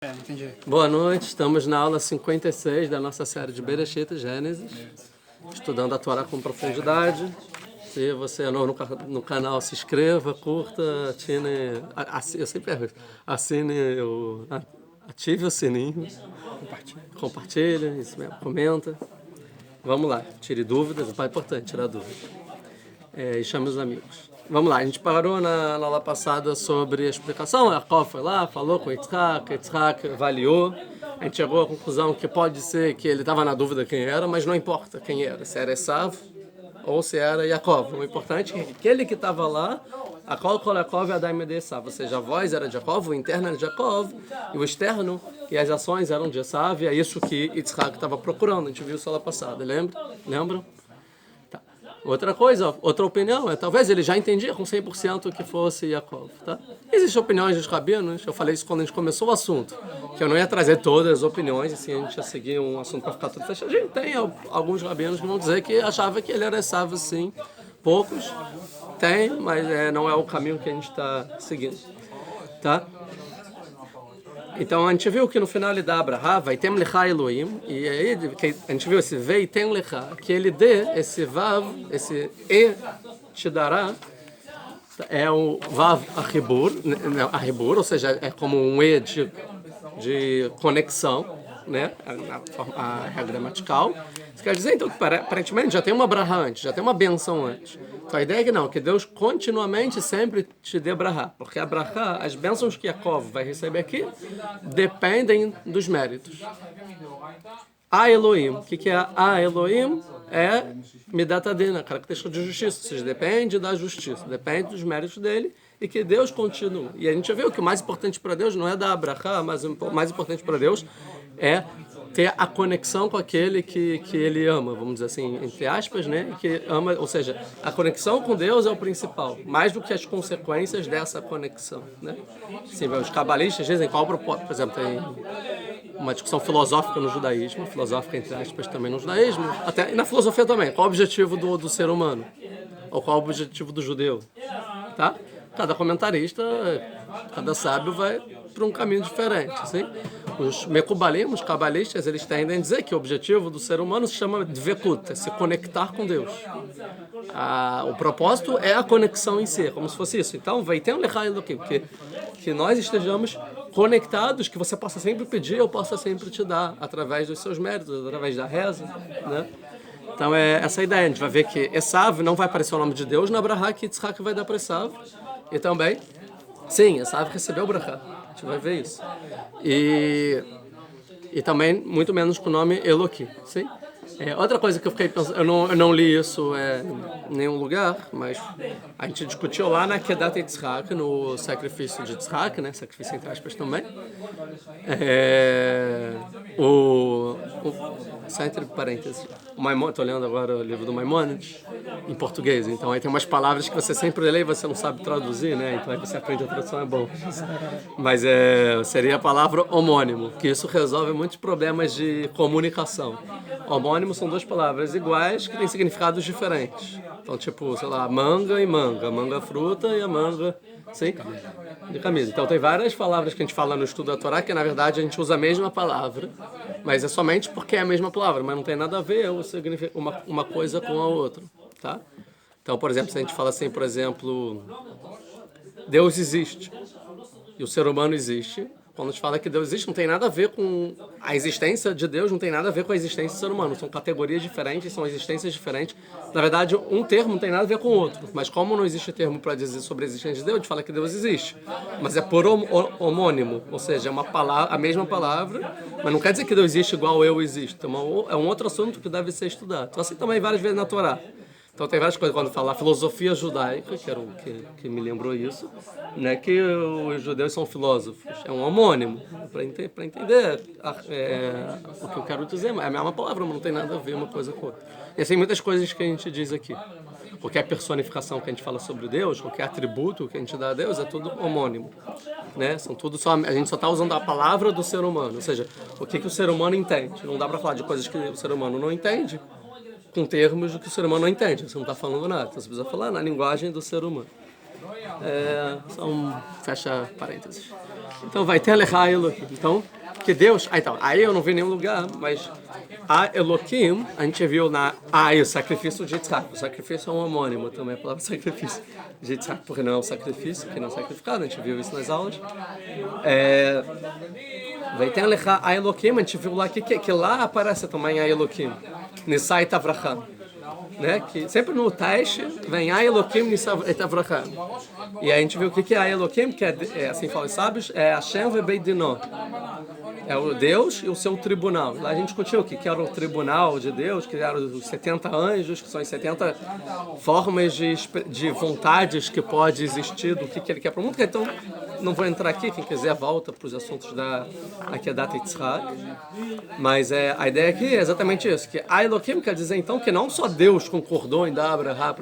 Entendi. Boa noite, estamos na aula 56 da nossa série de Bereshit e Gênesis, estudando a Torá com profundidade. Se você é novo no canal, se inscreva, curta, eu sempre pergunto, ative o sininho, compartilha, isso mesmo, comenta. Vamos lá, tire dúvidas, é importante tirar dúvidas. E chame os amigos. Vamos lá, a gente parou na aula passada sobre a explicação. Jacob foi lá, falou com Yitzhak avaliou. A gente chegou à conclusão que pode ser que ele estava na dúvida quem era, mas não importa quem era, se era Esav ou se era Jacob. O importante é que aquele que estava lá, Jacob e Adai de Esav, ou seja, a voz era de Jacob, o interno era de Jacob, e o externo e as ações eram de Esav, e é isso que Yitzhak estava procurando. A gente viu isso na aula passada, lembram? Outra coisa, outra opinião, talvez ele já entendia com 100% que fosse Jacob, tá? Existem opiniões dos rabinos, eu falei isso quando a gente começou o assunto, que eu não ia trazer todas as opiniões, assim, a gente ia seguir um assunto para ficar tudo fechadinho. Tem alguns rabinos que vão dizer que achava que ele era Esav, sim, poucos tem, mas não é o caminho que a gente está seguindo, tá? Então a gente viu que no final ele dá Abraha, vai tem lecha Elohim, e aí a gente viu esse vei tem lecha, que ele dê esse vav, esse e te dará, é o vav arribur, ou seja, é como um e de conexão, né, a gramatical. Isso quer dizer então que aparentemente já tem uma Abraha antes, já tem uma benção antes. Então a ideia é que não, que Deus continuamente sempre te dê Abraha, porque Abraha, as bênçãos que Jacob vai receber aqui, dependem dos méritos. A Elohim, o que é a Elohim? É Midat Adin, a característica de justiça, ou seja, depende da justiça, depende dos méritos dele e que Deus continue. E a gente viu que o mais importante para Deus não é dar Abraha, mas o mais importante para Deus é ter a conexão com aquele que ele ama, vamos dizer assim, entre aspas, né? Que ama, ou seja, a conexão com Deus é o principal, mais do que as consequências dessa conexão, né? Sim, os cabalistas dizem qual o propósito, por exemplo, tem uma discussão filosófica no judaísmo, filosófica entre aspas também no judaísmo, até e na filosofia também, qual o objetivo do ser humano? Ou qual o objetivo do judeu? Tá? Cada comentarista, cada sábio vai para um caminho diferente, assim. Os Mekubalim, os cabalistas, eles tendem a dizer que o objetivo do ser humano se chama Dvekut, é se conectar com Deus. O propósito é a conexão em si, como se fosse isso. Então, vai ter um lechai do que nós estejamos conectados, que você possa sempre pedir, eu possa sempre te dar, através dos seus méritos, através da reza, né? Então, é essa a ideia. A gente vai ver que Esav não vai aparecer o nome de Deus na Abraha, que Yitzhak vai dar para Esav. E também, sim, Esav recebeu o Abraha. A gente vai ver isso. E também, muito menos com o nome Eloqui, sim? Outra coisa que eu fiquei pensando, eu não li isso em nenhum lugar, mas a gente discutiu lá na Kedat Yitzhak, no sacrifício de Yitzhak, né? Sacrifício entre aspas também. Só entre parênteses, estou lendo agora o livro do Maimônides, em português, então aí tem umas palavras que você sempre lê e você não sabe traduzir, né? Então aí você aprende a tradução, é bom. Mas seria a palavra homônimo, que isso resolve muitos problemas de comunicação. Homônimo são duas palavras iguais que têm significados diferentes. Então, tipo, sei lá, manga e manga. Manga fruta e a manga, sim, de camisa. Então, tem várias palavras que a gente fala no estudo da Torá que, na verdade, a gente usa a mesma palavra, mas é somente porque é a mesma palavra, mas não tem nada a ver uma coisa com a outra, tá? Então, por exemplo, se a gente fala assim, por exemplo, Deus existe e o ser humano existe. Quando a gente fala que Deus existe, não tem nada a ver com a existência de Deus, não tem nada a ver com a existência do ser humano. São categorias diferentes, são existências diferentes. Na verdade, um termo não tem nada a ver com o outro. Mas como não existe termo para dizer sobre a existência de Deus, a gente fala que Deus existe. Mas é por homônimo, ou seja, é uma palavra, a mesma palavra, mas não quer dizer que Deus existe igual eu existo. É um outro assunto que deve ser estudado. Então, assim também várias vezes na Torá. Então tem várias coisas, quando fala filosofia judaica, que era o que me lembrou isso, né, que os judeus são filósofos, é um homônimo, para entender o que eu quero dizer, é a mesma palavra, mas não tem nada a ver uma coisa com outra. E assim, muitas coisas que a gente diz aqui. Qualquer personificação que a gente fala sobre Deus, qualquer atributo que a gente dá a Deus, é tudo homônimo, né? São tudo a gente só está usando a palavra do ser humano, ou seja, o que o ser humano entende. Não dá para falar de coisas que o ser humano não entende, com termos do que o ser humano não entende. Você não está falando nada, então você precisa falar na linguagem do ser humano. Fecha parênteses. Então vai ter Lecha Elohim. Então, que Deus... aí eu não vi nenhum lugar, mas a Elohim, a gente viu o sacrifício de Yitzhak. O sacrifício é um homônimo também, a palavra sacrifício de Yitzhak, porque não é um sacrifício, que não é sacrificado, a gente viu isso nas aulas. Vai ter Lecha Elohim, a gente viu lá que lá aparece também a Elohim. Nisai Tavracham. Né? Que sempre no teste vem a Elohim Nisai Tavracham. E aí a gente viu o que é a Elohim, que assim falam os sábios, é Hashem Vebeidinó. É o Deus e o seu tribunal. Lá a gente discutiu o que era o tribunal de Deus, que eram os 70 anjos, que são as 70 formas de vontades que pode existir do que ele quer para o mundo. Então, não vou entrar aqui, quem quiser volta para os assuntos da Akedat Yitzhak. Mas a ideia aqui é exatamente isso, que a Elohim quer dizer então que não só Deus concordou em dar Abraham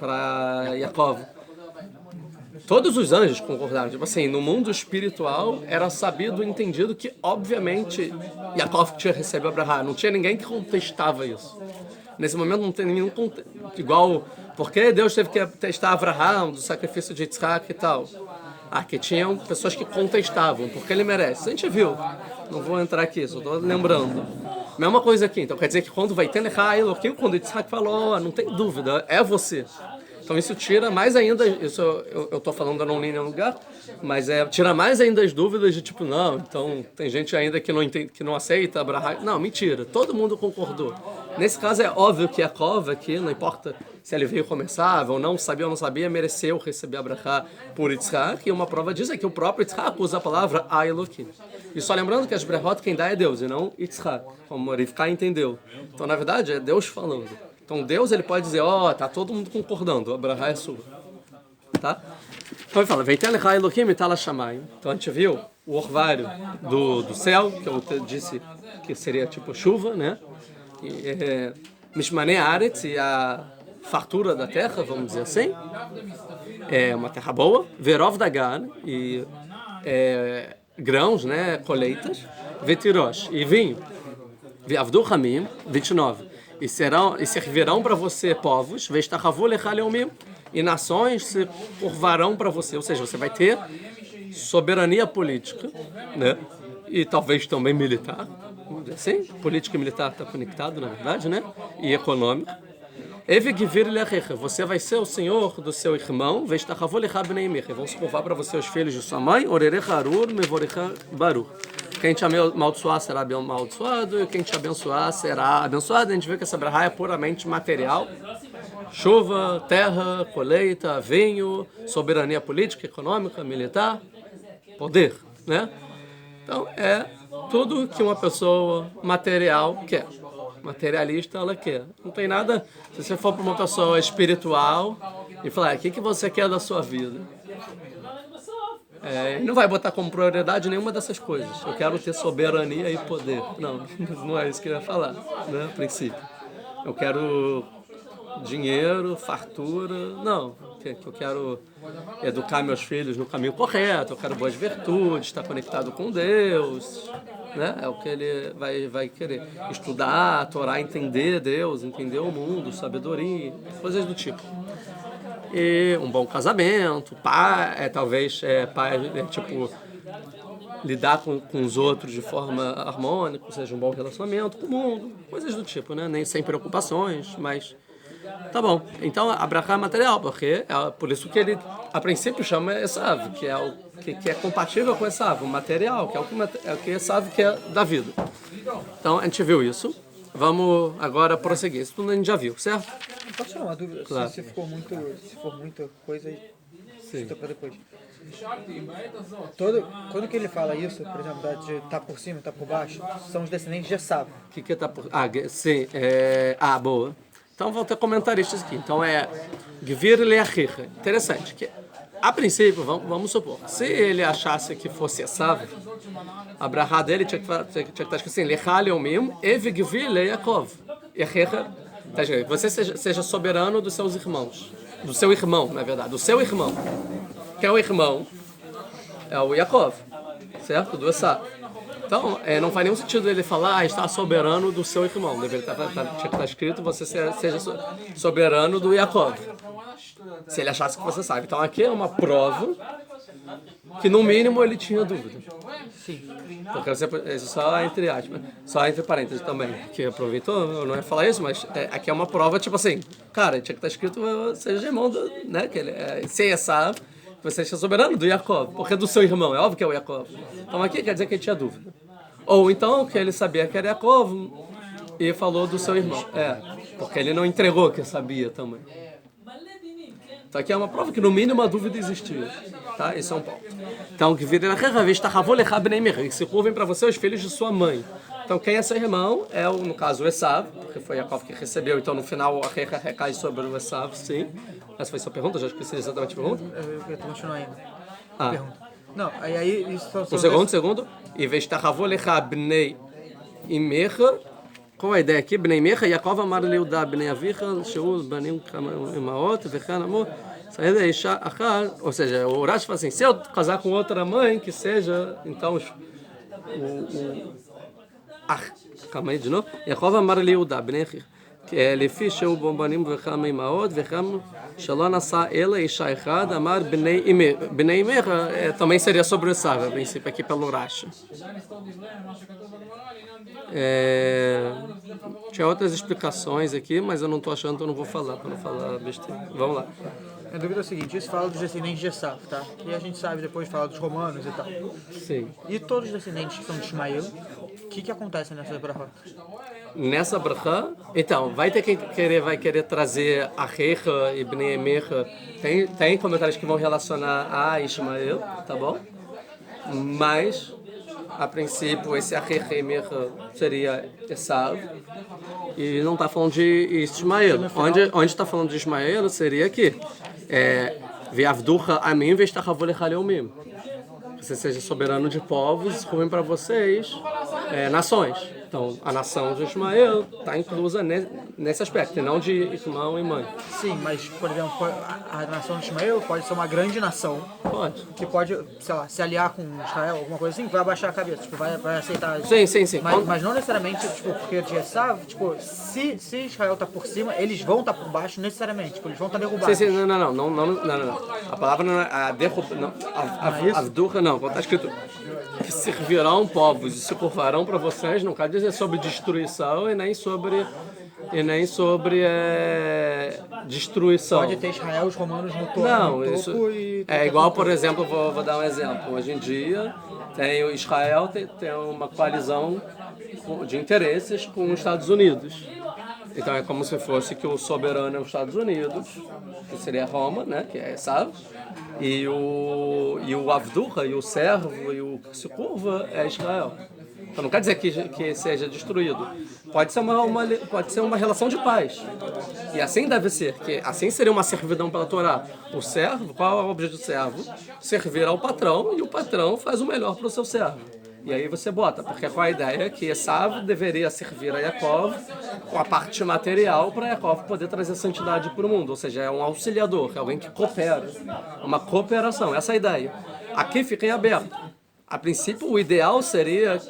para Yaakov. Todos os anjos concordaram. Tipo assim, no mundo espiritual era sabido e entendido que, obviamente, Yaakov tinha recebido Abraham. Não tinha ninguém que contestava isso. Nesse momento não tem nenhum igual... Porque Deus teve que testar Abraham do sacrifício de Yitzhak e tal. Que tinham pessoas que contestavam, porque ele merece. A gente viu. Não vou entrar aqui, só estou lembrando. Mesma coisa aqui. Então quer dizer que quando vai ter Lecha Elohim, quando Yitzhak falou, não tem dúvida, é você. Então isso tira mais ainda, isso eu estou falando, eu não li em nenhum lugar, mas tira mais ainda as dúvidas de tipo, não, então tem gente ainda que não entende, que não aceita Abraham. Não, mentira, todo mundo concordou. Nesse caso é óbvio que Yaakov aqui, não importa se ele veio começar ou não sabia, mereceu receber Abraham por Yitzhak, e uma prova disso é que o próprio Yitzhak usa a palavra Elohim. E só lembrando que as brehot quem dá é Deus, e não Yitzhak, como Rivka entendeu. Então na verdade é Deus falando. Então Deus ele pode dizer, tá todo mundo concordando, Abraham é sua. Tá? Então ele fala, Veitel Lecha Elohim e Tala Shamayim. Então a gente viu o orvalho do céu, que eu disse que seria tipo chuva, né? Mishmanei Aretz, e a fartura da terra, vamos dizer assim. É uma terra boa. Verov Dagan, e grãos, né? Colheitas. Vetirosh, e vinho. Avdu Hamim, 29. E servirão para você povos, e nações se curvarão para você. Ou seja, você vai ter soberania política, né? E talvez também militar. Sim, política e militar está conectado, na verdade, né? E econômico. Você vai ser o senhor do seu irmão, vão se curvar para você os filhos de sua mãe, quem te amaldiçoar será amaldiçoado, e quem te abençoar será abençoado. A gente vê que essa brahá é puramente material. Chuva, terra, colheita, vinho, soberania política, econômica, militar, poder, né? Então, é tudo que uma pessoa material quer. Materialista, ela quer. Não tem nada... Se você for para uma pessoa espiritual e falar, o que você quer da sua vida? Não vai botar como prioridade nenhuma dessas coisas. Eu quero ter soberania e poder. Não, não é isso que eu ia falar, né? A princípio. Eu quero dinheiro, fartura. Não, eu quero educar meus filhos no caminho correto. Eu quero boas virtudes, estar conectado com Deus, né? É o que ele vai querer. Estudar a Torá, entender Deus, entender o mundo, sabedoria, coisas do tipo. E um bom casamento, talvez tipo lidar com os outros de forma harmônica, ou seja, um bom relacionamento com o mundo, coisas do tipo, né? Nem sem preocupações, mas tá bom. Então a brachá é material, porque por isso que ele a princípio chama Esav, que é compatível com Esav, o material, que é o que Esav quer da vida. Então a gente viu isso. Vamos agora prosseguir. Isso tudo a gente já viu, certo? Posso tirar uma dúvida? Claro. Se for muita coisa, fica para depois. Quando que ele fala isso, por exemplo, de tá por cima, tá por baixo, são os descendentes de Esav. O que tá por... sim. Boa. Então vou ter comentaristas aqui. Então Gvir Leachicha. Interessante. Que, a princípio, vamos supor, se ele achasse que fosse Esav, a brahá dele tinha que estar escrito assim, Lecha Leomim, Ev Gvir Leakov. Você seja soberano dos seus irmãos. Do seu irmão, na verdade. Do seu irmão. Que é o irmão, é o Yaakov, certo? Do Esav. Então, não faz nenhum sentido ele falar, está soberano do seu irmão. Deveria estar escrito, você seja soberano do Yaakov. Se ele achasse que você sabe. Então, aqui é uma prova que no mínimo ele tinha dúvida. Sim. Porque você, isso só entre aspas, só entre parênteses também, que aproveitou, eu não ia falar isso, mas aqui é uma prova, tipo assim, cara, tinha que estar escrito, seja irmão, né, que ele se Esav, você seja soberano do Yaakov, porque é do seu irmão, é óbvio que é o Yaakov. Então aqui quer dizer que ele tinha dúvida. Ou então que ele sabia que era Yaakov e falou do seu irmão. Porque ele não entregou que sabia também. Então aqui é uma prova que no mínimo a dúvida existia. Tá? Esse é um ponto. Então, que vira que se curvem para você os filhos de sua mãe. Então quem é seu irmão é, no caso, o Esav, porque foi Yaakov que recebeu, então no final a reca recai sobre o Esav, sim. Essa foi sua pergunta? Já esqueci exatamente a pergunta? Eu tô continuando ainda. Ah. Pergunta. Não, aí isso Um segundo. E vestachavolecha bnei imecha. Qual a ideia aqui? Bnei imecha, Yaakov amar Leudá bnei avicha, Shaul banim imaot, vechan amor. Saída isha achar, ou seja, o Urash fala assim, se eu casar com outra mãe, que seja, então, calma aí de novo. Yaakov amar Leudá bnei avicha. לפי שהוא בנים וכמה אמהות וכמה שלא נשא אלא אישה אחד אמר בני אמך também seria sobre o Esav, a princípio aqui pelo Rashi. Tinha outras explicações aqui, mas eu não estou achando, então eu não vou falar, para não falar besteira. Vamos lá. A dúvida é a seguinte, isso fala dos descendentes de Esav, tá? E a gente sabe depois fala dos romanos e tal. Sim. E todos os descendentes que são de Ismael, o que acontece nessa brachá? Nessa brachá, então, vai querer trazer a Recha e Bnei Emecha. Tem comentários que vão relacionar a Ismael, tá bom? Mas, a princípio, esse Recha e Emecha seria Esav. E não está falando de Ismael. Onde está falando de Ismael seria aqui. Ve'avducha amim ve'shtachavolecha leumim. Você seja soberano de povos, ruim para vocês, nações. Então, a nação de Ismael está inclusa nesse aspecto, e não de irmão e mãe. Sim, mas, por exemplo, a nação de Ismael pode ser uma grande nação. Pode. Que pode, sei lá, se aliar com Israel, alguma coisa assim, vai abaixar a cabeça, tipo, vai aceitar. Sim. Mas não necessariamente, tipo, porque de Esav, tipo, se Israel tá por cima, eles vão estar por baixo necessariamente, tipo, eles vão estar derrubados. Sim, não. A palavra não é a derrubar, não. A durra não, quando está escrito que servirão povos e se curvarão para vocês, não quer dizer sobre destruição e nem sobre destruição. Pode ter Israel, os romanos no topo. Não, isso é igual, por exemplo, vou dar um exemplo. Hoje em dia, Israel tem uma coalizão de interesses com os Estados Unidos. Então é como se fosse que o soberano é os Estados Unidos, que seria Roma, né, que é Esav, e o Avdurra, e o servo, e o que se curva é Israel. Então não quer dizer que seja destruído. Pode ser uma relação de paz. E assim deve ser, que assim seria uma servidão pela Torá. O servo, qual é o objetivo do servo? Servir ao patrão, e o patrão faz o melhor para o seu servo. E aí você bota, porque qual a ideia? Que Esav deveria servir a Yaakov com a parte material para Yaakov poder trazer santidade para o mundo. Ou seja, é um auxiliador, é alguém que coopera. Uma cooperação, essa é a ideia. Aqui fica em aberto. A princípio, o ideal seria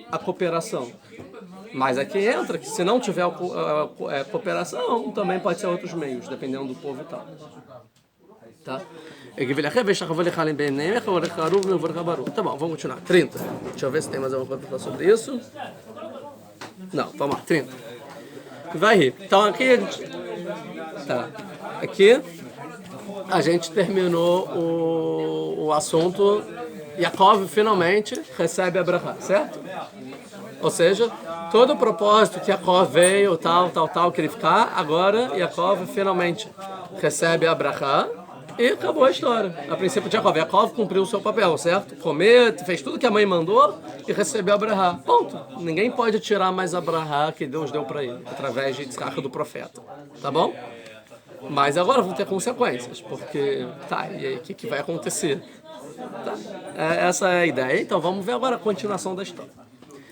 a cooperação. Mas aqui entra que se não tiver cooperação, também pode ser outros meios, dependendo do povo e tal. Tá? Tá bom, vamos continuar. 30. Deixa eu ver se tem mais alguma coisa para falar sobre isso. Não, vamos lá, 30. Vai rir. Então aqui. Tá. Aqui a gente terminou o assunto. Yaakov finalmente recebe a brachá, certo? Ou seja, todo o propósito que Yaakov veio, tal, que ele ficar, agora Yaakov finalmente recebe a brachá. E acabou a história. A princípio de Yaakov. Yaakov cumpriu o seu papel, certo? Comer, fez tudo que a mãe mandou e recebeu a brahá. Ponto. Ninguém pode tirar mais a brahá que Deus deu para ele, através de Yitzhak do profeta. Tá bom? Mas agora vão ter consequências, porque, e aí, o que vai acontecer? Tá? Essa é a ideia. Então vamos ver agora a continuação da história.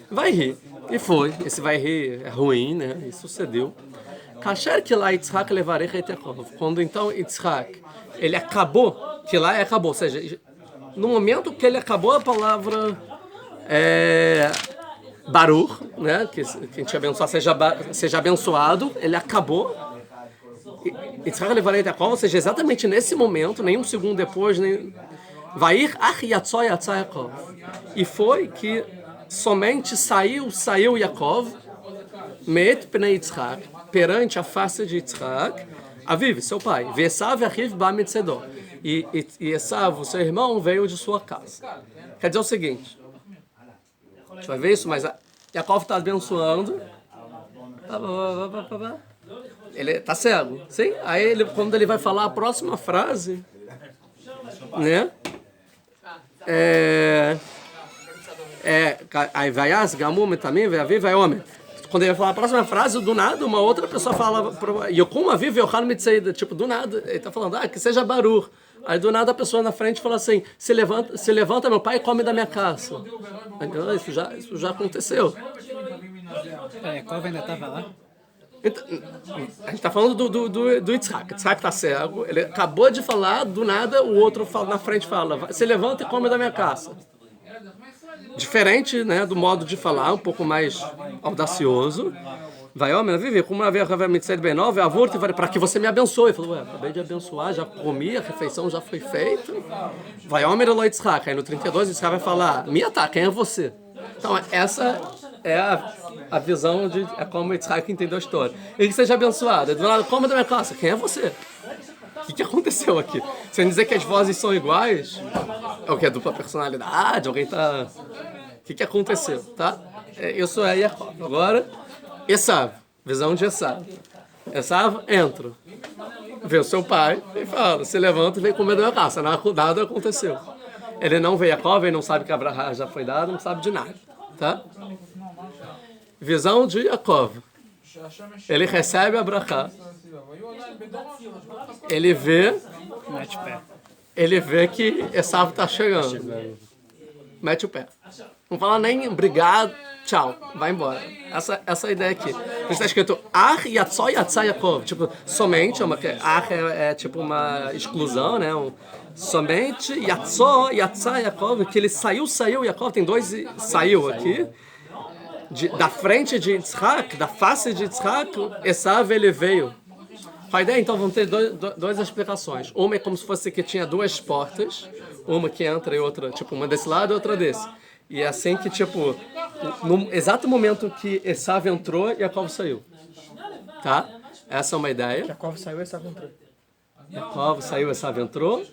Vai rir. E foi. Esse vai rir é ruim, né? E sucedeu. Kasher que lá Yitzhak levarecha et Yaakov. Quando então Yitzhak ele acabou, que lá acabou, ou seja, no momento que ele acabou a palavra Baruch, né, que quem te abençoar seja abençoado, ele acabou. Yitzhak levarei Yaakov, ou seja, exatamente nesse momento, nem um segundo depois, nem Vair ach yatzó yatzá Yaakov. E foi que somente saiu Yaakov, Meet pnei Yitzhak, perante a face de Yitzhak, Aviv, seu pai, Vesav achiv ba mitzedó. E Esav, seu irmão, veio de sua casa. Quer dizer o seguinte, a gente vai ver isso, mas Yaakov está abençoando. Ele está cego, sim? Aí, quando ele vai falar a próxima frase, né? Aí vai as gamum também, vai aviv, vai homem. Quando ele vai falar a próxima frase, do nada, uma outra pessoa fala, Yokum aviv yochal mitzayda, tipo, do nada, ele está falando, que seja barur. Aí do nada a pessoa na frente fala assim, se levanta meu pai e come da minha caça. Então, isso já aconteceu. Yaakov ainda estava lá? Então, a gente está falando do Yitzhak. Yitzhak está cego, ele acabou de falar, do nada o outro na frente fala, se levanta e come da minha caça. Diferente, né, do modo de falar, um pouco mais audacioso. Vai, homem, vive, como havia bem nova, para que você me abençoe. Ele falou, acabei de abençoar, já comi, a refeição já foi feita. Vai, homem, Eloi Yitzhak. Aí no 32, Yitzhak vai falar, quem é você? Então, essa é a visão de como Yitzhak entendeu a história. Ele que seja abençoado. Do lado, come da minha casa, quem é você? O que aconteceu aqui? Sem dizer que as vozes são iguais, é o que é dupla personalidade, alguém tá... O que aconteceu, tá? Isso é Yaakov. Agora, Esav, visão de Esav. Esav entra, vê o seu pai e fala, se levanta e vem comer da minha casa. Nada aconteceu. Ele não vê Yaakov, ele não sabe que Abraham já foi dado, não sabe de nada, tá? Visão de Yaakov. Ele recebe Abraham. Ele vê que Esav está chegando. Mete o pé. Não fala nem obrigado, tchau, vai embora. Essa é a ideia aqui. Está escrito Ar Yatzó Yatzá Yaakov. Tipo, somente, Ar é tipo uma exclusão, né? Somente Yatzó Yatzá Yaakov, que ele saiu, Yaakov tem dois saiu aqui. Da frente de Yitzhak, da face de Yitzhak, Esav ele veio. A ideia, então, vão ter duas explicações. Uma é como se fosse que tinha duas portas, uma que entra e outra, tipo, uma desse lado e outra desse. E é assim que, tipo, no exato momento que Esav entrou, Yaakov saiu. Tá? Essa é uma ideia. Yaakov saiu e Esav entrou. Yaakov saiu, Esav entrou.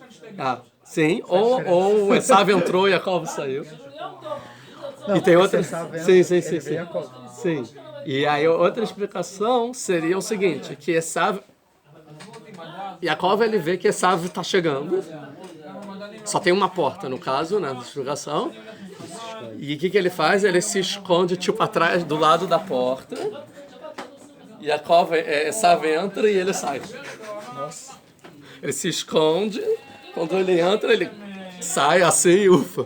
Sim. Ou Esav entrou e Yaakov saiu. Não, e tem outra. Sim. Sim. E aí outra explicação seria o seguinte, que Esav, Yaakov ele vê que Esav está chegando. Só tem uma porta no caso, né, na explicação. E o que ele faz? Ele se esconde tipo atrás do lado da porta. Yaakov, Esav entra e ele sai. Nossa. Ele se esconde. Quando ele entra, ele sai assim, ufa.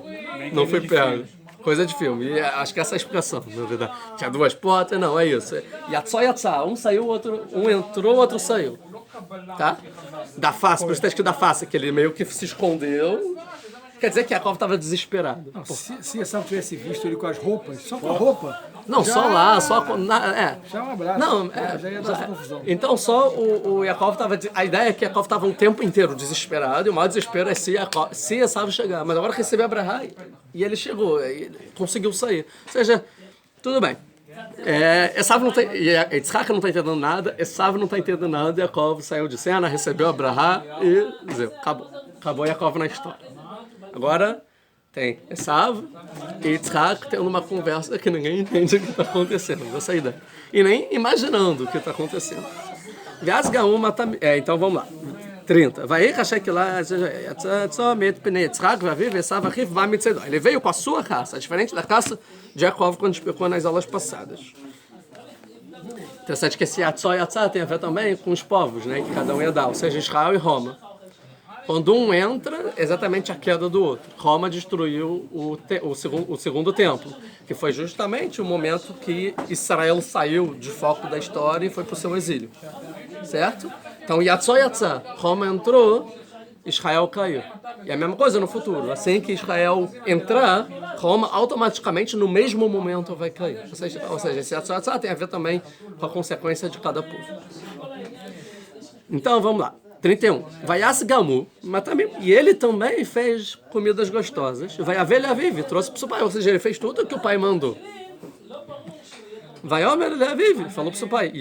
Não foi pego. Coisa de filme. E acho que essa é a explicação, na verdade. Tinha duas portas, não, é isso. Yatzó. Um saiu, um entrou, o outro saiu. Tá? Da face, por isso está escrito da face, que ele meio que se escondeu. Quer dizer que Yaakov estava desesperado. Não, se Esav tivesse visto ele com as roupas, só com a roupa... Não, já, só lá, só com... Já é um abraço. Não, já ia dar essa confusão. Então só o Yaakov estava... A ideia é que Yaakov estava um tempo inteiro desesperado, e o maior desespero é se Esav chegar. Mas agora recebeu Abraham, e ele chegou, e conseguiu sair. Ou seja, tudo bem. Esav não tem... Yitzhak não está entendendo nada, Esav não está entendendo nada, Yaakov saiu de cena, recebeu Abraham e... Acabou Yaakov na história. Agora... Tem Esav e Yitzhak tendo uma conversa que ninguém entende o que está acontecendo. Essa é a ideia. E nem imaginando o que está acontecendo. Então vamos lá. 30. Ele veio com a sua caça, diferente da caça de Yaakov quando explicou nas aulas passadas. Interessante que esse Yatzó e Yatzá tem a ver também com os povos, né, que cada um ia dar, ou seja, Israel e Roma. Quando um entra, exatamente a queda do outro. Roma destruiu o segundo templo, que foi justamente o momento que Israel saiu de foco da história e foi para o seu exílio. Certo? Então, Yatzó Yatzá, Roma entrou, Israel caiu. E a mesma coisa no futuro. Assim que Israel entrar, Roma automaticamente, no mesmo momento, vai cair. Ou seja, esse Yatzó Yatzá tem a ver também com a consequência de cada povo. Então, vamos lá. 31. Vaias Gamu, mas também, e ele também fez comidas gostosas. Vai a velha vive, trouxe para o seu pai, ou seja, ele fez tudo o que o pai mandou. Vai Omer Levive, falou para o seu pai,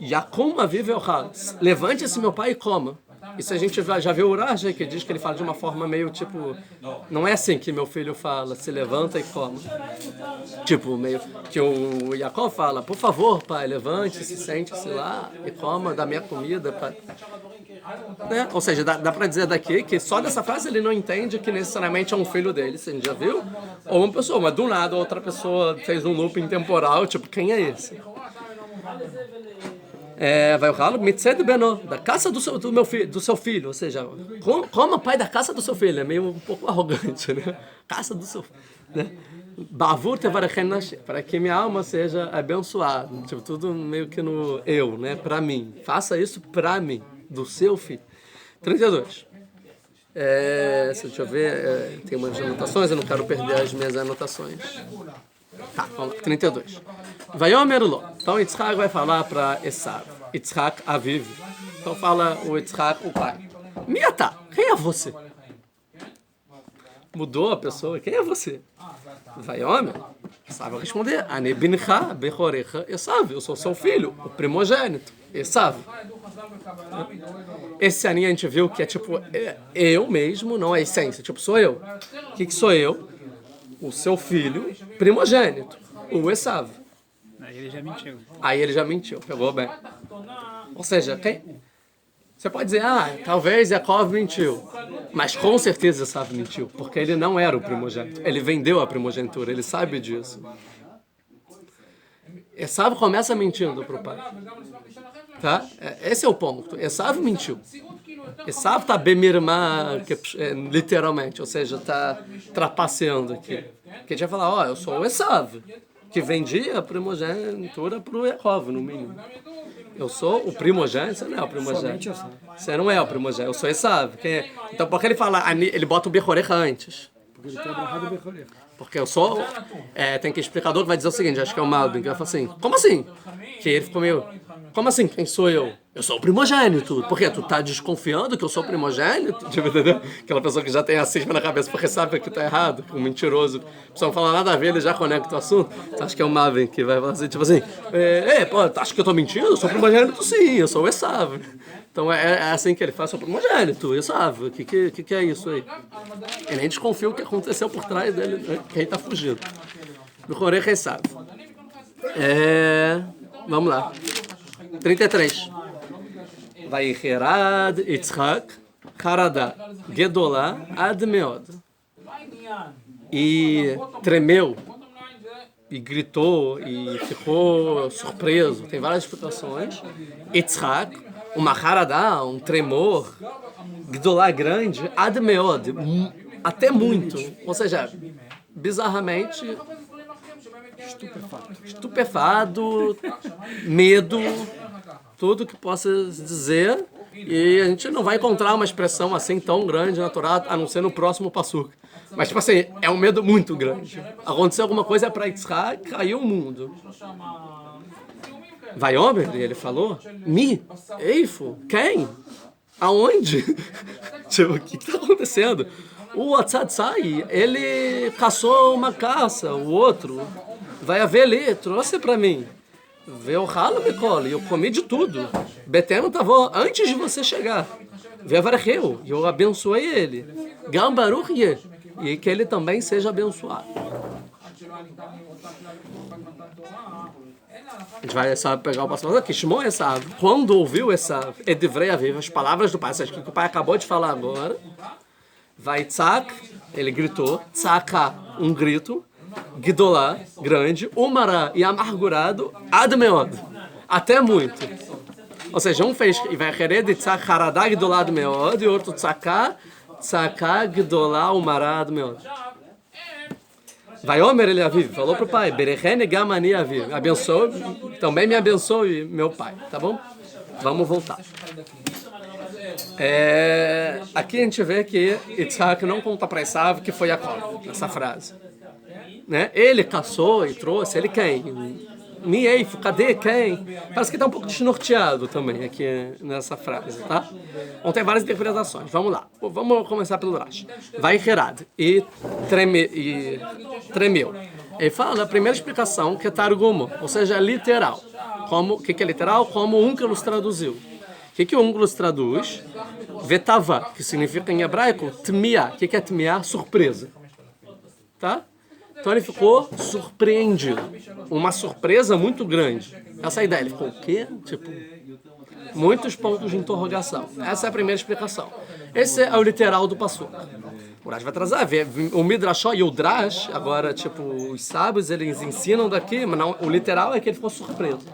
Yakum Aviv Yochal, levante-se meu pai e coma. Isso a gente já viu o Raja, que diz que ele fala de uma forma meio tipo, não é assim que meu filho fala, se levanta e coma. Tipo, meio que o Yaakov fala, por favor, pai, levante-se, sente-se lá e coma da minha comida. Pai. Né? Ou seja, dá para dizer daqui que só dessa frase ele não entende que necessariamente é um filho dele, você já viu? Ou uma pessoa, mas do nada outra pessoa fez um looping temporal, tipo, quem é esse? Vai o ralo, mitzed beno, da caça do seu filho, ou seja, coma pai da caça do seu filho, é meio um pouco arrogante, né? Caça do seu filho, né? Bavur tevarechen nashem, para que minha alma seja abençoada, tipo, tudo meio que no eu, né? Para mim, faça isso para mim, do seu filho. 32. Deixa eu ver, tem umas anotações, eu não quero perder as minhas anotações. Tá, vamos lá, 32. Vaiomer lo. Então Yitzhak vai falar para Esav. Yitzhak Aviv. Então fala o Yitzhak, o pai. Miatá, quem é você? Mudou a pessoa, quem é você? Vaiomer. Esav vai responder, Ane bincha bechorecha Esav. Eu sou seu filho, o primogênito. Esav. Esse aninho a gente viu que é tipo, eu mesmo, não é essência. Tipo, sou eu. O que sou eu? O seu filho primogênito, o Esav. Aí ele já mentiu, pegou bem. Ou seja, você pode dizer, talvez Yaakov mentiu, mas com certeza Esav mentiu, porque ele não era o primogênito. Ele vendeu a primogenitura, ele sabe disso. Esav começa mentindo para o pai. Tá? Esse é o ponto. Esav mentiu. Esav está bemirma, literalmente, ou seja, está trapaceando aqui. Que a gente vai falar, eu sou o Esav, que vendia a primogenitura para o Yaakov, no mínimo. Eu sou o primogênito, você não é o primogênito. Você não é o primogênito, eu sou Esav. Então, por que ele fala, ele bota o Bechorecha antes? Porque ele tem abrahado o Bechorecha. Porque eu sou... tem que explicador que vai dizer o seguinte, acho que é o Malbin, que vai falar assim, como assim? Que ele ficou meio... Como assim? Quem sou eu? Eu sou o primogênito. Por quê? Tu tá desconfiando que eu sou o primogênito? Tipo, entendeu? Aquela pessoa que já tem a cisma na cabeça porque sabe que tá errado, um mentiroso. A pessoa não fala nada a ver, ele já conecta o assunto. Tu acha que é o Marvin que vai falar assim, tipo assim, tu acha que eu tô mentindo? Eu sou o primogênito, sim, eu sou o Esav. Então é assim que ele faz, sou o primogênito, Esav. O que é isso aí? Ele nem desconfia o que aconteceu por trás dele, né? Que ele tá fugindo. Do Correia Esav. Vamos lá. 33. Vai Herad Yitzhak Haradá Gedolá Ad Meod. E tremeu, e gritou, e ficou surpreso. Tem várias explicações. Yitzhak, uma Haradá, um tremor, Gedolá grande, Ad Meod, até muito. Ou seja, bizarramente estupefado, medo, tudo que possa dizer, e a gente não vai encontrar uma expressão assim tão grande na Torá, a não ser no próximo Passuk. Mas, tipo assim, é um medo muito grande. Aconteceu alguma coisa para Yitzhak, caiu o mundo. Vai Omer, ele falou, Eifo, quem? Aonde? Tipo, o que está acontecendo? O Atzatzai, ele caçou uma caça, o outro. Vai haver ali, trouxe para mim. Vê o ralo, Becole, eu comi de tudo. Beteno estava antes de você chegar. Vê Varecheu, e eu abençoei ele. Gam Baruch Yeh, e que ele também seja abençoado. A gente vai só pegar o passo aqui. Shimon Esav, quando ouviu Esav, Edivrei Aviv, as palavras do pai, que o pai acabou de falar agora. Vai Tzak, ele gritou, Tzaka, um grito, Gidolá, grande, Umará e amargurado, Admeod, até muito. Ou seja, um fez, e vai querer de Tzak, Haradá, Gidolá, Admeod, e outro Tzaka, Tzaka, Gidolá, Umará, Admeod. Vai Omer ele Aviv, falou pro pai, Berechene Gamani Aviv, abençoe, também me abençoe, meu pai, tá bom? Vamos voltar. Aqui a gente vê que Yitzhak não conta para Esav que foi Yaakov, nessa frase. Né? Ele caçou e trouxe, ele quem? Mi eif, cadê, quem? Parece que está um pouco desnorteado também aqui nessa frase, tá? Bom, tem várias interpretações. Vamos lá. Vamos começar pelo Rashi. Vai Herad e tremeu. Ele fala a primeira explicação que é Targum, ou seja, literal. O que é literal? Como o Onkelos traduziu. O que o Onkelos traduz? Vetava, que significa em hebraico tmiá. O que é tmiá? Surpresa. Tá? Então ele ficou surpreendido. Uma surpresa muito grande. Essa é a ideia. Ele ficou o quê? Tipo, muitos pontos de interrogação. Essa é a primeira explicação. Esse é o literal do Passuk. O Rashi vai trazer. O Midrash e o Drash, agora, tipo, os sábios, eles ensinam daqui, mas não, o literal é que ele ficou surpreso.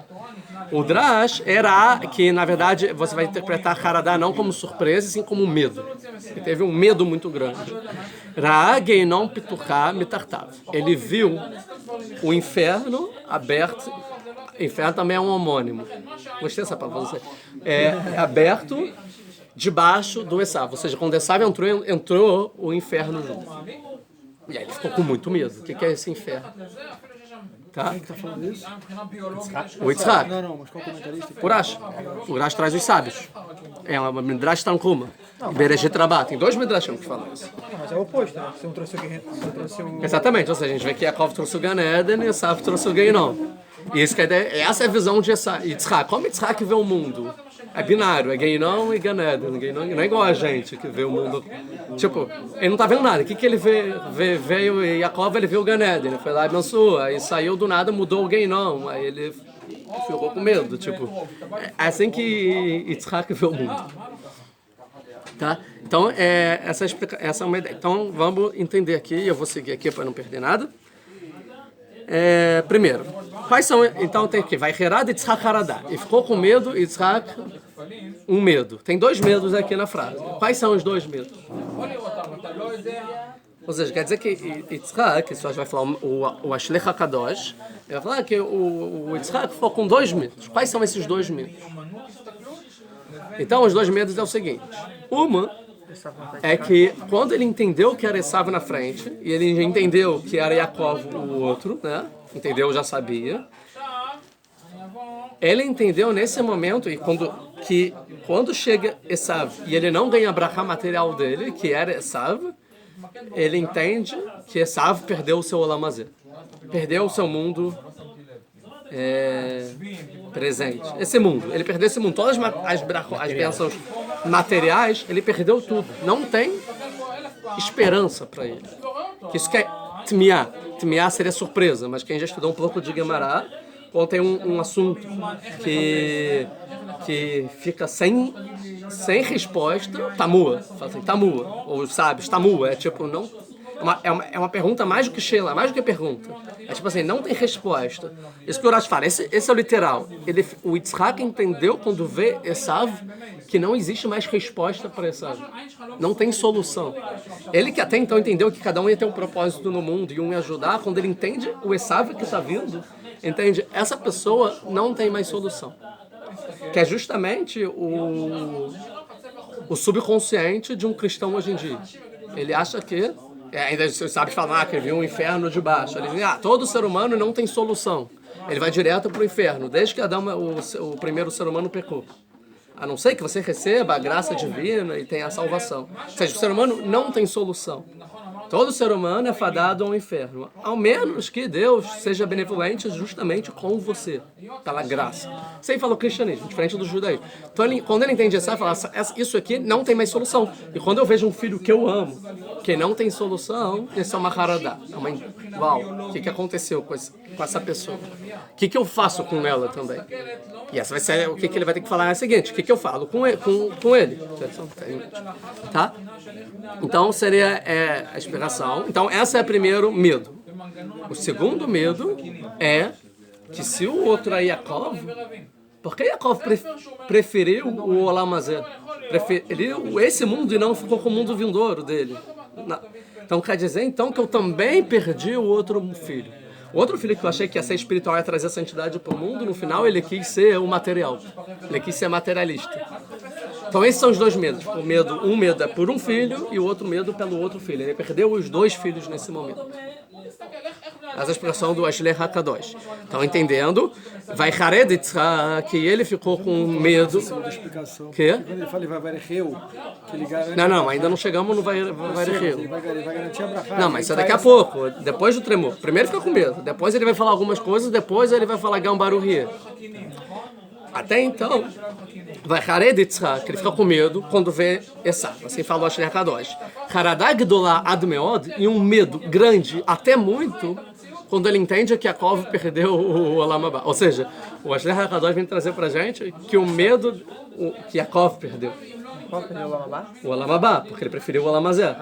O Drash era que, na verdade, você vai interpretar Haradá não como surpresa, sim como medo. Ele teve um medo muito grande. Ra'ageinom pituchá mitartav. Ele viu o inferno aberto. Inferno também é um homônimo. Gostei dessa palavra. Você. É aberto debaixo do Esav. Ou seja, quando Esav entrou o inferno junto. E aí ele ficou com muito medo. O que é esse inferno? Tá? Quem que tá falando isso? O Yitzhak. Não, mas qual comentarista? O Rashi. O Rashi traz os sábios. É uma Midrash Tanhuma. Bereshit Rabbah. Tem 2 Midrashim que falam isso. Mas é o oposto, né? Você não trouxe o... Exatamente. Ou seja, a gente vê que Yaakov trouxe o Gan Eden e Esav trouxe o Geinom. E isso que essa é a visão de Yitzhak. Como Yitzhak vê o mundo? É binário, é Geinom e Gan Eden. Não é igual a gente que vê o mundo. Tipo, ele não tá vendo nada. O que ele veio Yaakov, ele viu o Gan Eden. Ele foi lá e abençoou. Aí saiu do nada, mudou o Geinom. Aí ele ficou com medo. Tipo, é assim que Yitzhak vê o mundo. Tá? Então, essa é uma ideia. Então, vamos entender aqui. Eu vou seguir aqui para não perder nada. Primeiro, quais são... Então, tem aqui. Vai Herad e Yitzhak Haradá. E ficou com medo, Yitzhak, um medo. Tem 2 medos aqui na frase. Quais são os 2 medos? Ou seja, quer dizer que Yitzhak, isso vai falar o Ashlech HaKadosh, ele vai falar que o Yitzhak ficou com 2 medos. Quais são esses 2 medos? Então, os 2 medos é o seguinte. Uma é que quando ele entendeu que era Esav na frente, e ele entendeu que era Yaakov o outro, né? Entendeu, já sabia. Ele entendeu nesse momento, e quando chega Esav e ele não ganha a brachá material dele, que era Esav, ele entende que Esav perdeu o seu Olam Hazé. Perdeu o seu mundo presente. Esse mundo. Ele perdeu esse mundo. Todas as bênçãos materiais, ele perdeu tudo. Não tem esperança para ele. Isso que é tmiá. Tmiá seria surpresa, mas quem já estudou um pouco de Gemara, quando tem um assunto que fica sem resposta, tamua. Fala assim, tamua. Ou sábios, tamua. É tipo, não... É uma pergunta mais do que Sheila, mais do que pergunta. É tipo assim, não tem resposta. Isso que o Rashi fala, esse é o literal. O Yitzhak entendeu quando vê Esav que não existe mais resposta para Esav. Não tem solução. Ele que até então entendeu que cada um ia ter um propósito no mundo e um ia ajudar, quando ele entende o Esav que está vindo, entende, essa pessoa não tem mais solução. Que é justamente o subconsciente de um cristão hoje em dia. Ele acha que... ainda os sábios falam que ele viu um inferno de baixo. Ele diz, todo ser humano não tem solução. Ele vai direto para o inferno, desde que Adão, o primeiro ser humano, pecou. A não ser que você receba a graça divina e tenha a salvação. Ou seja, o ser humano não tem solução. Todo ser humano é fadado ao inferno. Ao menos que Deus seja benevolente justamente com você, pela graça. Isso aí fala o cristianismo, diferente do judaísmo. Então, quando ele entende isso, ele fala, isso aqui não tem mais solução. E quando eu vejo um filho que eu amo, que não tem solução, isso é uma haradá. Uau, o que aconteceu com essa pessoa? O que eu faço com ela também? E essa vai ser o que ele vai ter que falar é o seguinte, o que eu falo com ele? Tá? Então, seria a explicação. Então, essa é o primeiro medo. O segundo medo é que se o outro é Yaakov, por que Yaakov preferiu o Olam Hazé? Preferiu esse mundo e não ficou com o mundo vindouro dele. Então, quer dizer então que eu também perdi o outro filho. O outro filho que eu achei que ia ser espiritual, ia trazer a santidade para o mundo, no final ele quis ser o material. Ele quis ser materialista. Então esses são os 2 medos. Um medo é por um filho e o outro medo pelo outro filho. Ele perdeu os 2 filhos nesse momento. Essa é a explicação do Ashley Hakadosh. Estão entendendo? Vai Hared Yitzhak, que ele ficou com medo. Segunda explicação. Que? Quando ele fala vai varreu, que ele garante. Não, ainda não chegamos no vai Ele vai garantir Abraham. Não, mas isso é daqui a pouco, depois do tremor. Primeiro fica com medo, depois ele vai falar algumas coisas, depois ele vai falar Gam Baruhi. Até então, vai Hared Yitzhak, ele fica com medo quando vê Esav. Assim falou Ashley Hakadosh. Haradag Dolah Admeod, e um medo grande, até muito, quando ele entende que Yaakov perdeu o Olam Haba. Ou seja, o Ashley Hakadosh vem trazer pra gente que o medo que Yaakov perdeu. Qual que é o Olam Haba? O Olam Haba, porque ele preferiu o Olam Hazé.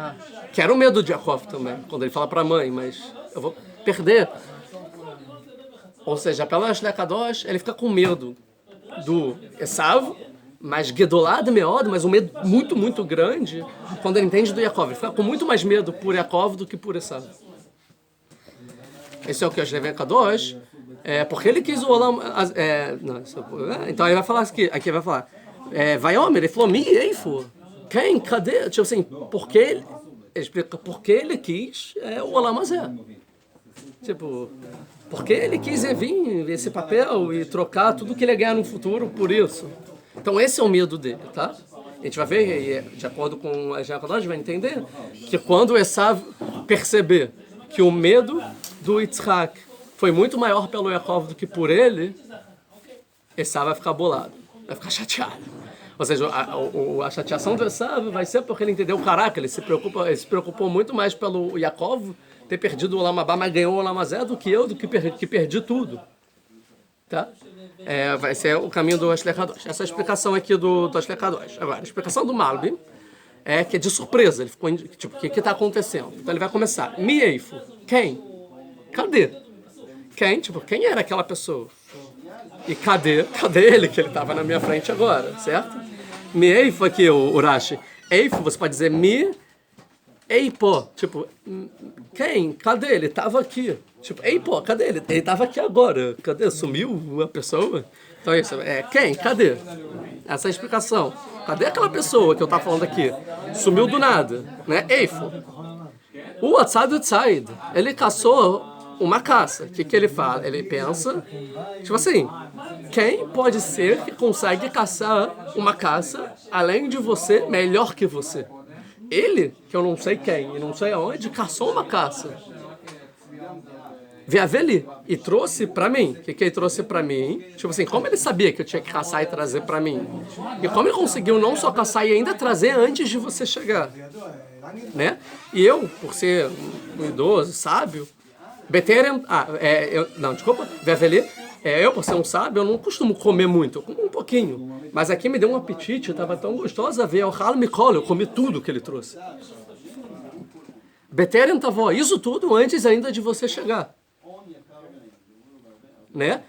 Que era o medo de Yaakov também, quando ele fala pra mãe, mas eu vou perder. Ou seja, pelo Ashley Hakadosh, ele fica com medo do Esav, mas Gedolad Meod, mas um medo muito, muito grande, quando ele entende do Yaakov. Ele fica com muito mais medo por Yaakov do que por Esav. Esse é o que Ashley Hakadosh, porque ele quis o Olam... então ele vai falar aqui vai falar, vai Omer, ele falou, Mi Eifo, quem, cadê? Tipo assim, porque ele explica, porque ele quis o Olam Hazé. Tipo, porque ele quis vir esse papel e trocar tudo que ele ia ganhar no futuro por isso. Então esse é o medo dele, tá? A gente vai ver, de acordo com a Ashley Hakadosh, vai entender que quando Esav perceber que o medo do Yitzhak foi muito maior pelo Yaakov do que por ele, Esav vai ficar bolado, vai ficar chateado. Ou seja, a chateação do Esav vai ser porque ele entendeu, caraca, ele se preocupou muito mais pelo Yaakov ter perdido o Olam Haba, mas ganhou o Olam Hazé do que eu, que perdi tudo. Tá? Vai ser o caminho do Ashley Hakadosh. Essa é a explicação aqui do Ashley Hakadosh. Agora, a explicação do Malbim é que é de surpresa. Ele ficou, tipo, o que está acontecendo? Então ele vai começar. Mieifu. Quem? Cadê? Quem? Tipo, quem era aquela pessoa? E cadê ele que ele estava na minha frente agora, certo? Mieifu aqui, o Urashi. Eifu, você pode dizer mi, eipo. Tipo, quem? Cadê? Ele estava aqui. Tipo, eipo, cadê ele? Ele estava aqui agora. Cadê? Sumiu a pessoa? Então isso, quem? Cadê? Essa é a explicação. Cadê aquela pessoa que eu estava falando aqui? Sumiu do nada, né? Eifu. O Atzad Tzad, ele caçou uma caça. O que ele fala? Ele pensa, tipo assim, quem pode ser que consegue caçar uma caça além de você, melhor que você? Ele, que eu não sei quem e não sei aonde, caçou uma caça. Veaveli, e trouxe pra mim. O que ele trouxe pra mim? Tipo assim, como ele sabia que eu tinha que caçar e trazer pra mim? E como ele conseguiu não só caçar e ainda trazer antes de você chegar? Né? E eu, por ser um idoso, sábio, Beterem... Veaveli, eu, por ser um sábio, eu não costumo comer muito, eu como um pouquinho. Mas aqui me deu um apetite, estava tão gostosa a ver. Eu comi tudo que ele trouxe. Beterem tava, isso tudo antes ainda de você chegar. Né?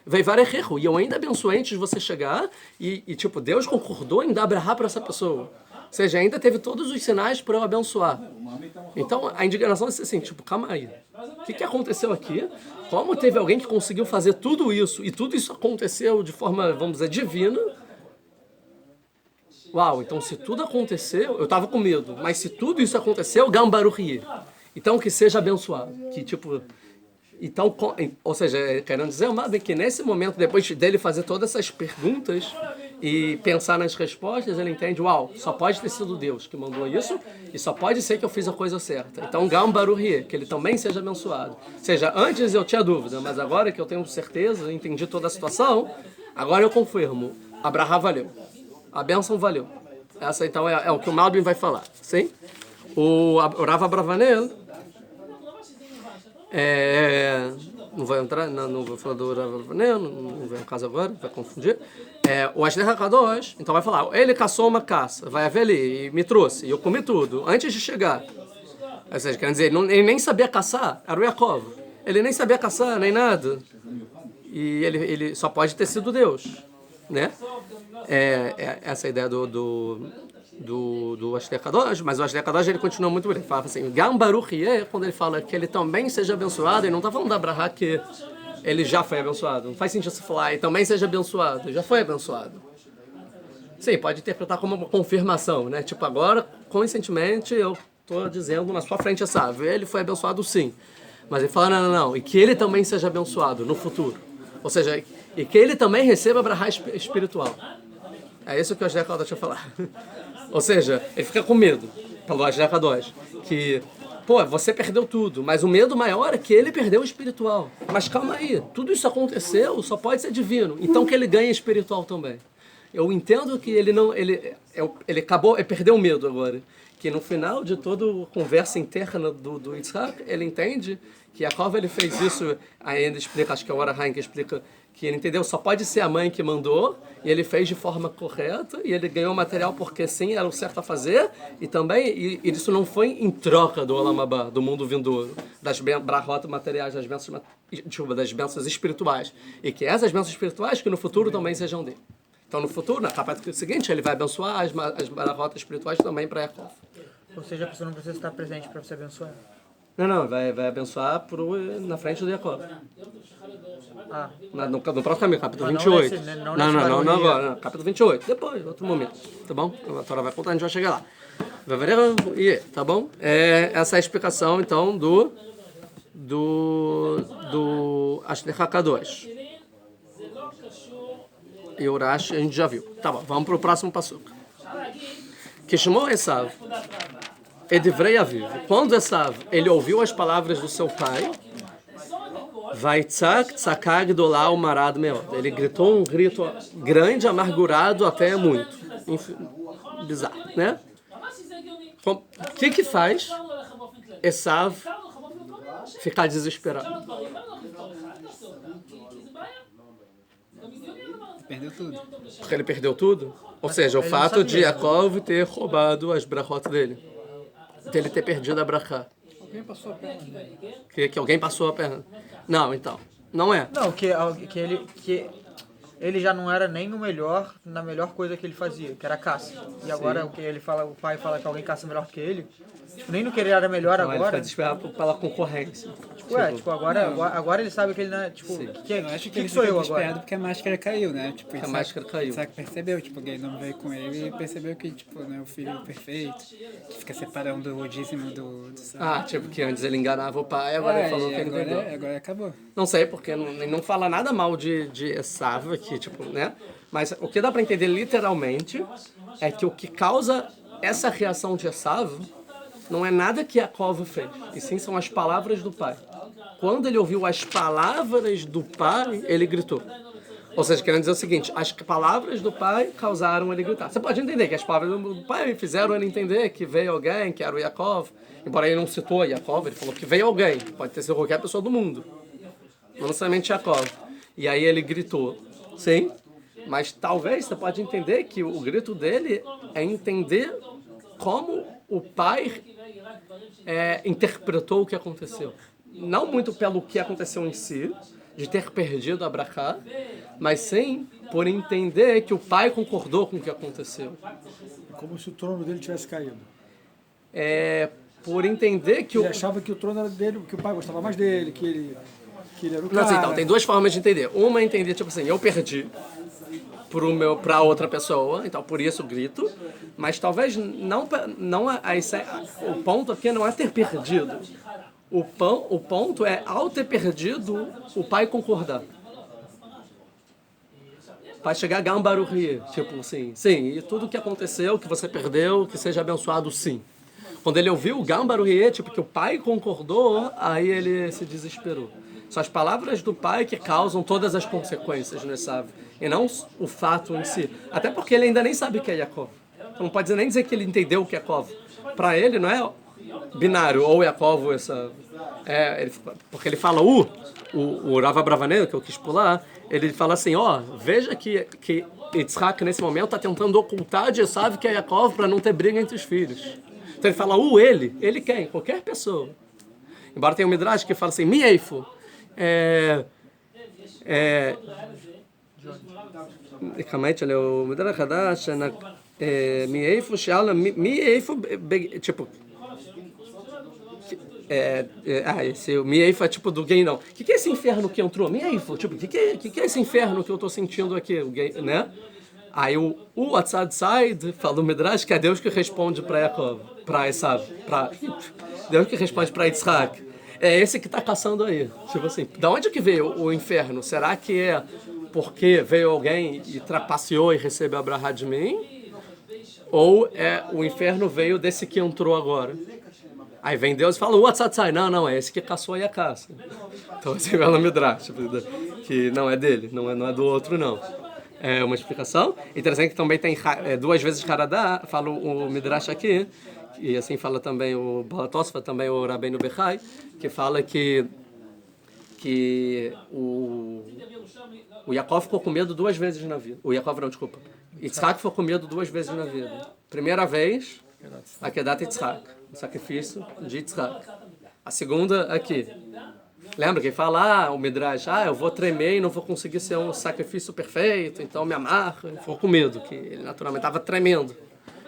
E eu ainda abençoei antes de você chegar e tipo, Deus concordou em dar brahá para essa pessoa. Ou seja, ainda teve todos os sinais para eu abençoar. Então, a indignação é assim, tipo, calma aí. O que aconteceu aqui? Como teve alguém que conseguiu fazer tudo isso, e tudo isso aconteceu de forma, vamos dizer, divina? Uau, então se tudo aconteceu, eu estava com medo, mas se tudo isso aconteceu, Gam Baruhi. Então que seja abençoado. Que tipo... Então, ou seja, querendo dizer, que nesse momento, depois dele fazer todas essas perguntas e pensar nas respostas, ele entende, uau, só pode ter sido Deus que mandou isso e só pode ser que eu fiz a coisa certa. Então, Gam Baruhi, que ele também seja abençoado. Ou seja, antes eu tinha dúvida, mas agora que eu tenho certeza, entendi toda a situação, agora eu confirmo, Abraham valeu, a bênção valeu. Essa então é o que o Malbim vai falar, sim? O Rav Abravanel, não vou entrar, não vou falar do Rav Abravanel, não vem ao caso agora, vai confundir. O Ashley Hakadosh, então vai falar, ele caçou uma caça, vai haver ali, e me trouxe, e eu comi tudo, antes de chegar. Ou seja, quer dizer, ele nem sabia caçar, era o Yaakov. Ele nem sabia caçar, nem nada. E ele só pode ter sido Deus, né? Essa é a ideia do Ashley Hakadosh, mas o Ashley Hakadosh ele continua muito bem. Ele fala assim, Gam Baruch Yeh, quando ele fala que ele também seja abençoado, ele não está falando da Abrahá que ele já foi abençoado. Não faz sentido você falar, e também seja abençoado, ele já foi abençoado. Sim, pode interpretar como uma confirmação, né? Tipo, agora, conscientemente, eu estou dizendo na sua frente, sabe? Ele foi abençoado sim. Mas ele fala, não, e que ele também seja abençoado no futuro. Ou seja, e que ele também receba a brahá espiritual. É isso que o Asher Kadosh vai falar. Ou seja, ele fica com medo, pelo Asher Kadosh, que, pô, você perdeu tudo, mas o medo maior é que ele perdeu o espiritual. Mas calma aí, tudo isso aconteceu, só pode ser divino. Então que ele ganhe espiritual também. Eu entendo que ele perdeu o medo agora. Que no final de toda a conversa interna do Yitzhak, ele entende que Yaakov ele fez isso, ainda explica, acho que é o Orahaim que explica, que ele entendeu, só pode ser a mãe que mandou, e ele fez de forma correta, e ele ganhou material porque sim, era o certo a fazer, e também, e isso não foi em troca do Olam Haba, do mundo vindouro, das brahot materiais, das bênçãos espirituais, e que essas bênçãos espirituais que no futuro também sejam dele. Então no futuro, na capítulo seguinte, ele vai abençoar as brahot espirituais também para Yaakov. Ou seja, a pessoa não precisa estar presente para você abençoar. Não, vai abençoar na frente do Yaakov. Ah. No próximo caminho, capítulo Mas 28. não Agora, capítulo 28. Depois, outro momento. Tá bom? A Torá vai contar, a gente vai chegar lá. Tá bom? Essa é a explicação, então, do Asher Kadosh. E o Urash a gente já viu. Tá bom, vamos para o próximo passuco. Que chamou Esav. Edivrei Aviv. Quando Esav ele ouviu as palavras do seu pai, Vaitzak tzakag dolá umarad meod. Ele gritou um grito grande, amargurado até muito. Bizarro, né? O que faz Esav ficar desesperado? Perdeu tudo. Porque ele perdeu tudo? Ou seja, o fato de Yaakov ter roubado as brachot dele. De ele ter perdido a brachá. Alguém passou a perna. Que alguém passou a perna. Não, então. Não é. Não, que ele já não era nem o melhor na melhor coisa que ele fazia, que era caça. E agora o que ele fala, o pai fala que alguém caça melhor que ele. Nem no que ele era melhor Não, agora. ele fica desesperado pela concorrência. Agora ele sabe que ele não é, tipo, Eu acho que ele sou fica eu desesperado agora? porque a máscara caiu, né? Tipo, A máscara caiu. Isaac percebeu, tipo, alguém não veio com ele e percebeu que, tipo, não é o filho perfeito, que fica separando o dízimo do Ah, tipo, que antes ele enganava o pai, agora ele falou que ele entendeu. Agora acabou. Não sei, porque ele não fala nada mal de Esav aqui, tipo, né? Mas o que dá pra entender literalmente é que o que causa essa reação de Esav não é nada que Yaakov fez, e sim são as palavras do pai. Quando ele ouviu as palavras do pai, ele gritou. Ou seja, querendo dizer o seguinte, as palavras do pai causaram ele gritar. Você pode entender que as palavras do pai fizeram ele entender que veio alguém, que era o Yaakov, embora ele não citou Yaakov, ele falou que veio alguém, pode ter sido qualquer pessoa do mundo, não necessariamente Yaakov. E aí ele gritou, sim, mas talvez você pode entender que o grito dele é entender como o pai interpretou o que aconteceu. Não muito pelo que aconteceu em si, de ter perdido a brachá, mas sim por entender que o pai concordou com o que aconteceu. Como se o trono dele tivesse caído. Por entender que Ele achava que o trono era dele, que o pai gostava mais dele, que ele era o cara. Não, assim, então, tem duas formas de entender. Uma é entender, tipo assim, eu perdi para outra pessoa, então por isso grito, mas talvez não o ponto aqui não é ter perdido. O ponto é, ao ter perdido, o pai concordar. Vai chegar Gambaruhi, tipo assim, sim, e tudo que aconteceu, que você perdeu, que seja abençoado, sim. Quando ele ouviu o Gambaruhi, tipo, que o pai concordou, aí ele se desesperou. São as palavras do pai que causam todas as consequências, né, sabe? E não o fato em si. Até porque ele ainda nem sabe o que é Yaakov. Então não pode nem dizer que ele entendeu o que é Yaakov. Para ele não é binário, ou Yaakov ou essa... porque ele fala o Rava Bravanel, que eu quis pular, ele fala assim, veja que Yitzhak nesse momento está tentando ocultar de Esav que é Yaakov para não ter briga entre os filhos. Então ele fala ele quem? Qualquer pessoa. Embora tenha um Midrash que fala assim, Mieifu, o Midrash Hadash, Mieifu, tipo, esse Mieifu é tipo do gay, não. O que é esse inferno que entrou? Mieifu, tipo, o que é esse inferno que eu estou sentindo aqui, o gay, né? Aí o Atzad Said fala o Midrash que é Deus que responde para Yaakov, para Esav, Deus que responde para Yitzhak. é esse que está caçando aí. Tipo assim, da onde que veio o inferno? Será que é porque veio alguém e trapaceou e recebeu a brahá de mim? Ou é o inferno veio desse que entrou agora? Aí vem Deus e fala, o Atzatzai. Não, é esse que caçou aí a caça. Então assim vai no Midrash, que não é dele, não é do outro não. É uma explicação. Interessante que também tem duas vezes Haradá, fala o Midrash aqui, e assim fala também o Balatosfa, também o Rabbeinu Bechai, que fala que o Yaakov ficou com medo duas vezes na vida. O Yaakov não, desculpa. Yitzhak ficou com medo duas vezes na vida. Primeira vez, Akedat Yitzhak, o sacrifício de Yitzhak. A segunda, aqui. Lembra que fala, o Midrash, eu vou tremer e não vou conseguir ser um sacrifício perfeito, então me amarra. Ele ficou com medo, que ele naturalmente estava tremendo,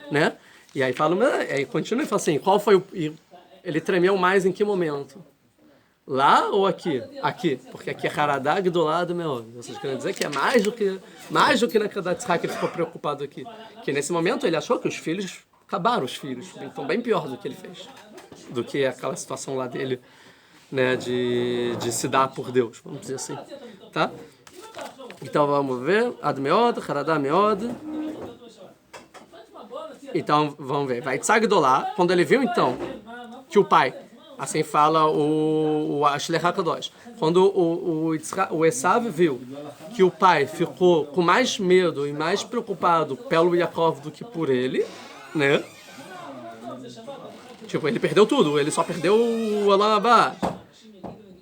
né? E aí aí continua e fala assim, qual foi ele tremeu mais em que momento? Lá ou aqui? Aqui, porque aqui é Haradag do lado meu. Vocês querem dizer que é mais do que na Kedat Yitzhak ele ficou preocupado aqui. Que nesse momento ele achou que os filhos, acabaram os filhos, então bem pior do que ele fez. Do que aquela situação lá dele, né, de se dar por Deus, vamos dizer assim, tá? Então vamos ver, Ad Meod, Haradá Meod. Então vamos ver, vai Tzag Dolá, quando ele viu então que o pai, assim fala o Ashlech HaKadosh, quando o Esav viu que o pai ficou com mais medo e mais preocupado pelo Yaakov do que por ele, né? Tipo, ele perdeu tudo, ele só perdeu o Olam Abá.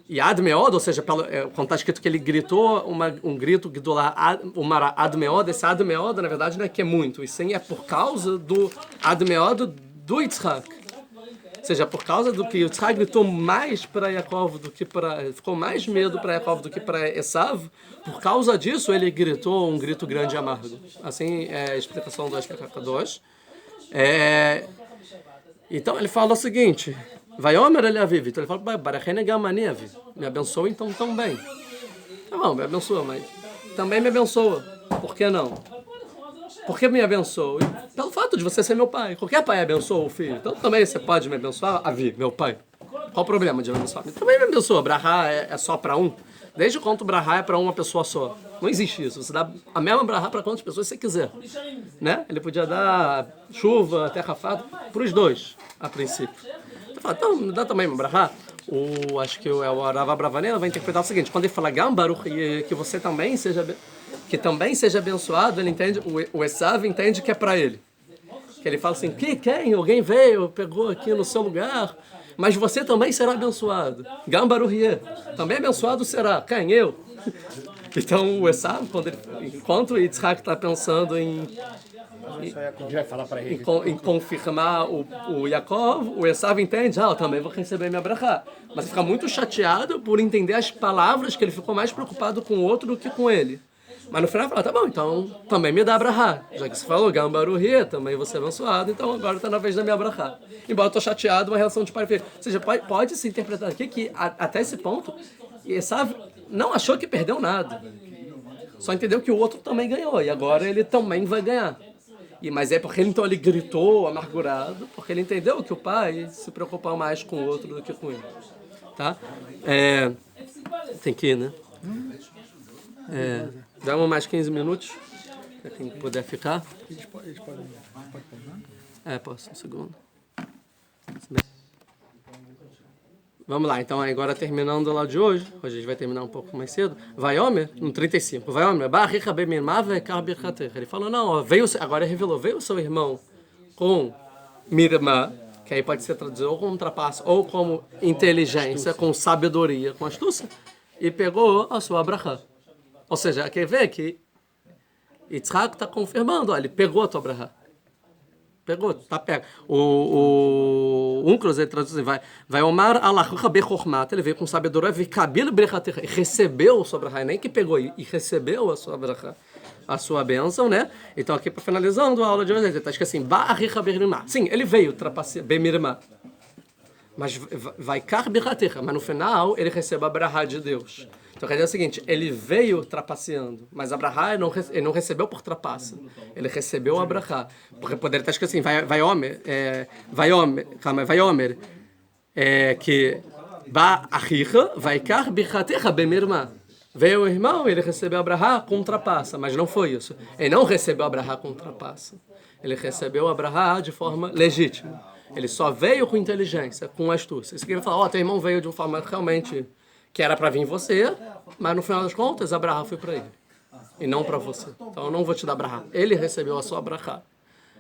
E Ad Meod, ou seja, quando está escrito que ele gritou um grito do Ad Meod, esse Ad Meod, na verdade, não é que é muito, e sim é por causa do Ad Meod do Yitzhak. Ou seja, por causa do que Yitzhak gritou mais para Yaakov do que para... Ficou mais medo para Yaakov do que para Esav, por causa disso ele gritou um grito grande e amargo. Assim é a explicação do Ashlech HaKadosh. Então ele fala o seguinte... Vai Omer ele aviv. Então ele fala, Barachene Gamani aviv. Me abençoa então também. Tá bom, me abençoa, mas também me abençoa. Por que não? Por que me abençoa? Pelo fato de você ser meu pai. Qualquer pai abençoa o filho. Então também você pode me abençoar, Avi, meu pai. Qual o problema de me abençoar? Também me abençoa. Brahá é só para um. Desde quando Brahá é para uma pessoa só. Não existe isso. Você dá a mesma Brahá para quantas pessoas você quiser. Né? Ele podia dar chuva, terra farta, para os dois, a princípio. Então, me dá também uma brahá. Acho que o Arava Bravanel vai interpretar o seguinte: quando ele fala Gambaruch, que você também seja abençoado, ele entende, o Esav entende que é para ele. Que ele fala assim: quem? Alguém veio, pegou aqui no seu lugar, mas você também será abençoado. Gambaruch, também abençoado será. Quem? Eu? Então, o Esav, enquanto o Yitzhak está pensando em confirmar o Yaakov, o Esav entende, eu também vou receber minha brachá. Mas ele fica muito chateado por entender as palavras, que ele ficou mais preocupado com o outro do que com ele. Mas no final ele fala, tá bom, então também me dá brachá. Já que você falou, Gambaruhi, também vou ser abençoado, então agora está na vez da minha brachá. Embora eu estou chateado, uma relação de pai e filho. Ou seja, pode se interpretar aqui que até esse ponto, Esav não achou que perdeu nada. Só entendeu que o outro também ganhou, e agora ele também vai ganhar. Mas é porque ele gritou amargurado, porque ele entendeu que o pai se preocupa mais com o outro do que com ele. Tá? Tem que ir, né? Dá mais 15 minutos, para quem puder ficar. Eles podem Posso, um segundo. Vamos lá, então agora terminando lá de hoje a gente vai terminar um pouco mais cedo. Vai Omer, no 35, vai Omer, ele falou, não, agora revelou, veio o seu irmão com Mirma, que aí pode ser traduzido ou como trapaça, ou como inteligência, com sabedoria, com astúcia, e pegou a sua brachá. Ou seja, quer ver que Yitzhak está confirmando, ele pegou a tua brachá. Pegou, tá pega. O Uncros, ele traduz assim, vai Omar alachucha bechormat, ele veio com sabedoria, e recebeu a sua brachá, nem que pegou, e recebeu a sua brachá, a sua bênção, né? Então aqui para finalizando a aula de hoje, ele está escrito assim, ba'achicha bemirma. Sim, ele veio trapacear, bemirma. Mas vai kar bechatecha, mas no final ele recebe a brachá de Deus. Então quer dizer o seguinte, ele veio trapaceando, mas a brachá ele não recebeu por trapaça, ele recebeu a brachá. Porque poderia estar escrito assim, vai Omer, que Ba achicha vaikar bichatecha bemirma. Veio o irmão, ele recebeu a brahá com trapaça, mas não foi isso. Ele não recebeu a brahá com trapaça. Ele recebeu a brahá de forma legítima. Ele só veio com inteligência, com astúcia. Isso quer falar, teu irmão veio de uma forma realmente que era para vir você, mas no final das contas a brahá foi para ele e não para você. Então eu não vou te dar brahá. Ele recebeu a sua brahá.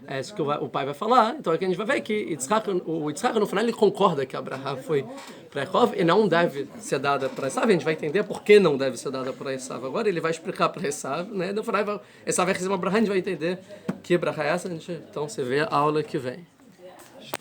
É isso que o pai vai falar. Então aqui a gente vai ver que o Yitzhak no final ele concorda que a brahá foi para Yaakov e não deve ser dada para Esav. A gente vai entender por que não deve ser dada para Esav. Agora ele vai explicar para Esav, né? No final Esav vai receber uma brahá, a gente vai entender que brahá é essa. Então você vê a aula que vem.